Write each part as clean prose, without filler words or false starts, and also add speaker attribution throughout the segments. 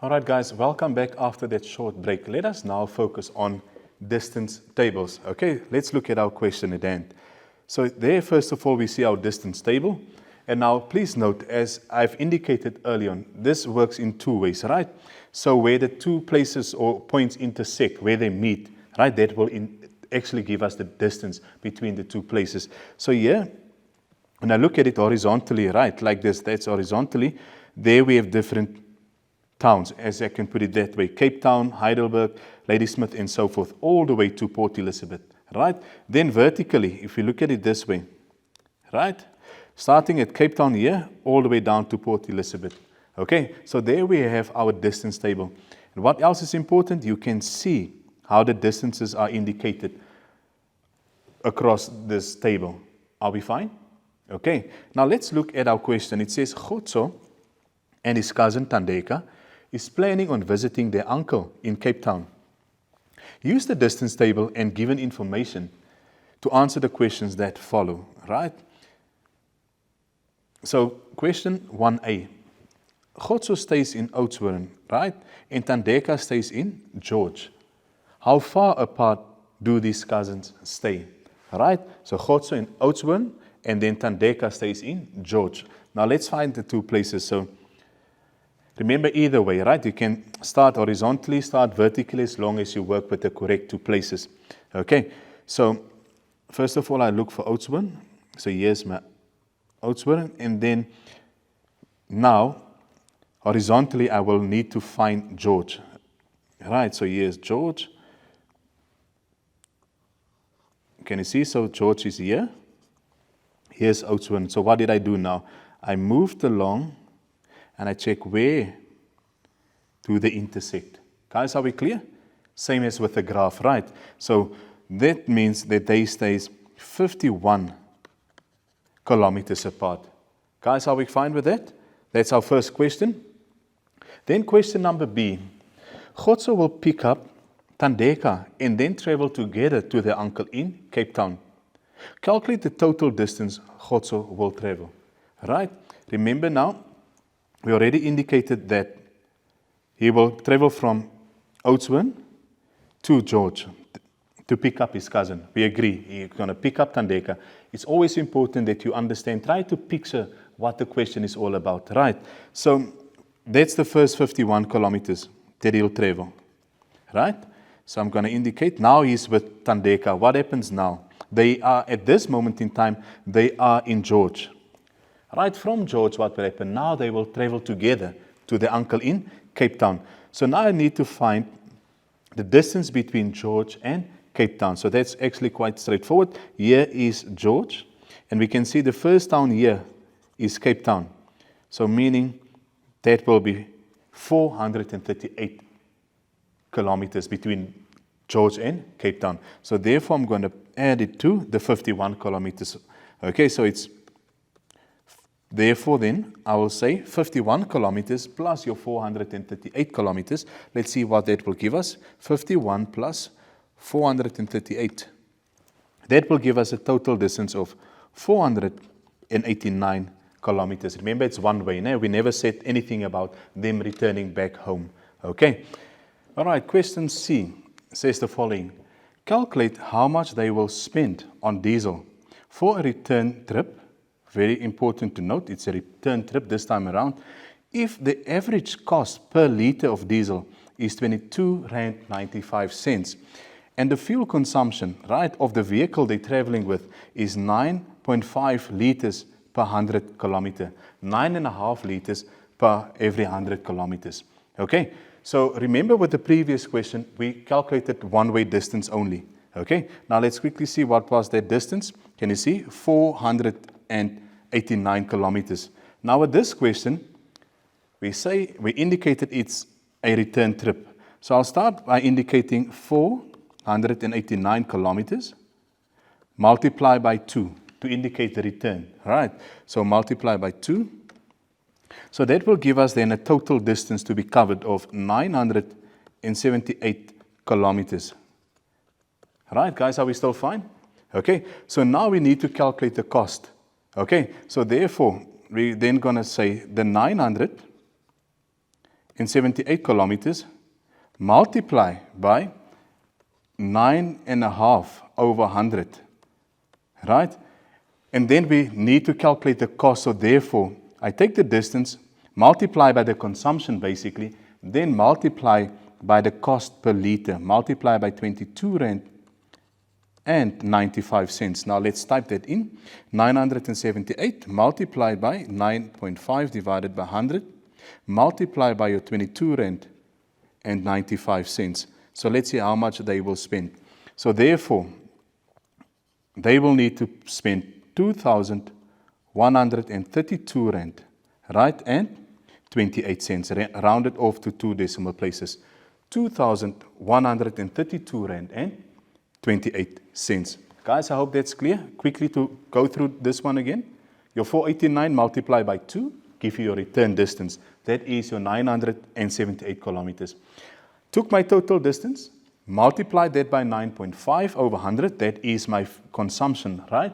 Speaker 1: All right, guys, welcome back after that short break. Let us now focus on distance tables. Okay, let's look at our question at hand. So there, first of all, we see our distance table. And now please note, as I've indicated earlier on, this works in two ways, right? So where the two places or points intersect, where they meet, right, that will actually give us the distance between the two places. So here, when I look at it horizontally, right, like this, that's horizontally, there we have different towns, as I can put it that way: Cape Town, Heidelberg, Ladysmith, and so forth, all the way to Port Elizabeth, right? Then vertically, if you look at it this way, right, starting at Cape Town here, all the way down to Port Elizabeth. Okay, so there we have our distance table. And what else is important? You can see how the distances are indicated across this table. Are we fine? Okay, now let's look at our question. It says, Khotso and his cousin Thandeka is planning on visiting their uncle in Cape Town. Use the distance table and given information to answer the questions that follow, right? So, question 1A. Khotso stays in Oudtshoorn, right? And Thandeka stays in George. How far apart do these cousins stay, right? So, Khotso in Oudtshoorn, and then Thandeka stays in George. Now, let's find the two places. So, remember, either way, right? You can start horizontally, start vertically, as long as you work with the correct two places. Okay, so first of all, I look for Oudtshoorn. So here's my Oudtshoorn, and then now, horizontally, I will need to find George. Right, so here's George. Can you see? So George is here. Here's Oudtshoorn. So what did I do now? I moved along and I check where do they intersect. Guys, are we clear? Same as with the graph, right? So that means that they stays 51 kilometers apart. Guys, are we fine with that? That's our first question. Then question number B. Khotso will pick up Thandeka and then travel together to their uncle in Cape Town. Calculate the total distance Khotso will travel. Right? Remember now, we already indicated that he will travel from Oudtshoorn to George to pick up his cousin. We agree, he's going to pick up Thandeka. It's always important that you understand, try to picture what the question is all about, right? So that's the first 51 kilometers that he'll travel, right? So I'm going to indicate, now he's with Thandeka. What happens now? They are, at this moment in time, they are in George. Right from George, what will happen? Now they will travel together to their uncle in Cape Town. So now I need to find the distance between George and Cape Town. So that's actually quite straightforward. Here is George, and we can see the first town here is Cape Town. So meaning that will be 438 kilometers between George and Cape Town. So therefore I'm going to add it to the 51 kilometers. Okay, so it's therefore, then, I will say 51 kilometers plus your 438 kilometers. Let's see what that will give us. 51 plus 438. That will give us a total distance of 489 kilometers. Remember, it's one way. We never said anything about them returning back home. Okay. All right, question C says the following. Calculate how much they will spend on diesel for a return trip. Very important to note, it's a return trip this time around. If the average cost per liter of diesel is 22 Rand 95 cents, and the fuel consumption, right, of the vehicle they're traveling with is 9.5 liters per 100 kilometer, 9.5 liters per every 100 kilometers. Okay, so remember with the previous question, we calculated one-way distance only. Okay, now let's quickly see what was that distance. Can you see? 489 kilometers. Now with this question, we indicated it's a return trip. So I'll start by indicating 489 kilometers, multiply by 2 to indicate the return. All right, so multiply by 2. So that will give us then a total distance to be covered of 978 kilometers. Right, guys, are we still fine? Okay, so now we need to calculate the cost. Okay, so therefore, we're then going to say the 900 kilometers, multiply by 9.5 over 100, right? And then we need to calculate the cost. So therefore, I take the distance, multiply by the consumption basically, then multiply by the cost per liter, multiply by 22 Rand and 95 cents. Now let's type that in. 978 multiplied by 9.5 divided by 100, multiply by your 22 Rand and 95 cents. So let's see how much they will spend. So therefore, they will need to spend 2,132 Rand, right, and 28 cents, rounded off to 2 decimal places. 2,132 Rand and 28 cents. Guys, I hope that's clear. Quickly to go through this one again. Your 489 multiplied by 2, give you your return distance. That is your 978 kilometers. Took my total distance, multiplied that by 9.5 over 100, that is my consumption, right?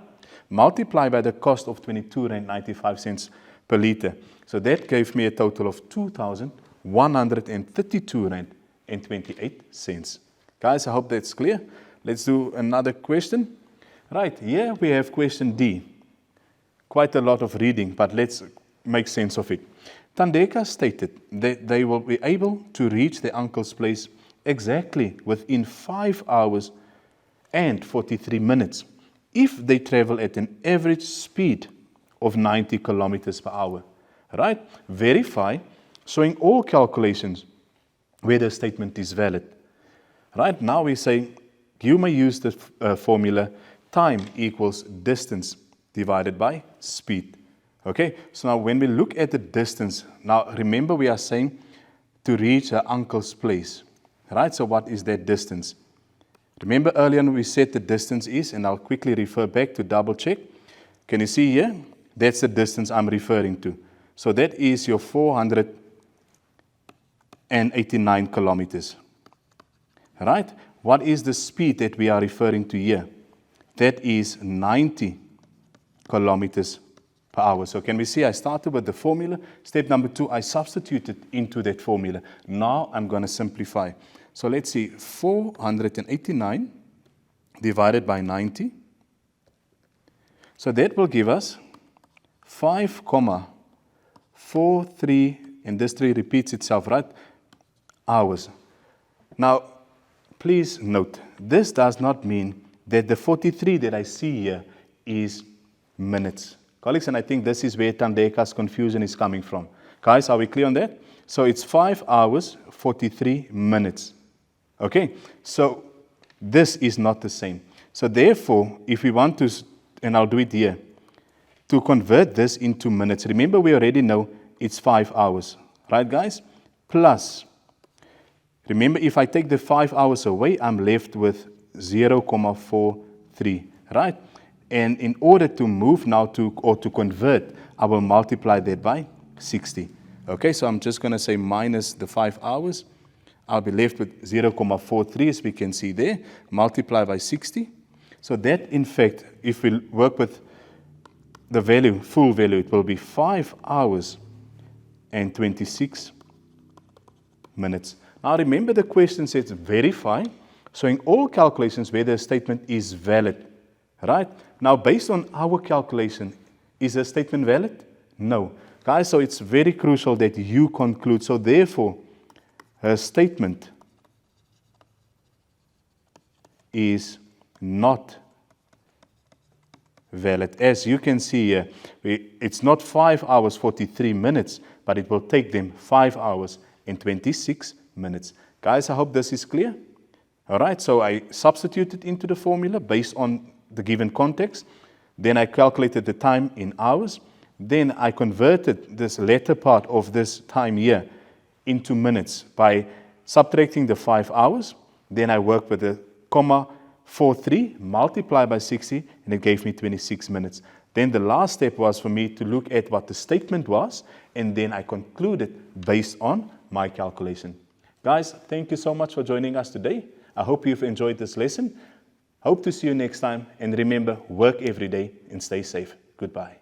Speaker 1: Multiply by the cost of 22.95 cents per liter. So that gave me a total of 2,132 Rand and 28 cents. Guys, I hope that's clear. Let's do another question. Right, here we have question D. Quite a lot of reading, but let's make sense of it. Thandeka stated that they will be able to reach their uncle's place exactly within 5 hours and 43 minutes if they travel at an average speed of 90 kilometers per hour. Right? Verify, showing all calculations where the statement is valid. Right? Now we say you may use the formula time equals distance divided by speed. Okay, so now when we look at the distance, now remember we are saying to reach her uncle's place, right? So what is that distance? Remember earlier we said the distance is, and I'll quickly refer back to double check. Can you see here? That's the distance I'm referring to. So that is your 489 kilometers, right? What is the speed that we are referring to here? That is 90 kilometers per hour. So can we see I started with the formula. Step number 2, I substituted into that formula. Now I'm going to simplify. So let's see, 489 divided by 90. So that will give us 5,43, and this 3 repeats itself, right? Hours. Now, please note, this does not mean that the 43 that I see here is minutes. Colleagues, and I think this is where Thandeka's confusion is coming from. Guys, are we clear on that? So it's 5 hours, 43 minutes. Okay, so this is not the same. So therefore, if we want to, and I'll do it here, to convert this into minutes, remember we already know it's 5 hours, right guys? Plus, remember if I take the 5 hours away, I'm left with 0,43, right? And in order to move now to convert, I will multiply that by 60. Okay, so I'm just going to say minus the 5 hours. I'll be left with 0,43 as we can see there, multiply by 60. So that in fact, if we work with the value, full value, it will be 5 hours and 26 minutes. Now remember the question says verify, showing all calculations whether a statement is valid. Right? Now, based on our calculation, is the statement valid? No. Guys, so it's very crucial that you conclude. So therefore, her statement is not valid. As you can see here, it's not 5 hours, 43 minutes, but it will take them 5 hours and 26 minutes. Guys, I hope this is clear. All right, so I substituted into the formula based on the given context. Then I calculated the time in hours. Then I converted this latter part of this time here into minutes by subtracting the 5 hours. Then I worked with the 43 multiplied by 60, and it gave me 26 minutes. Then the last step was for me to look at what the statement was, and then I concluded based on my calculation. Guys, thank you so much for joining us today. I hope you've enjoyed this lesson. Hope to see you next time, and remember, work every day and stay safe. Goodbye.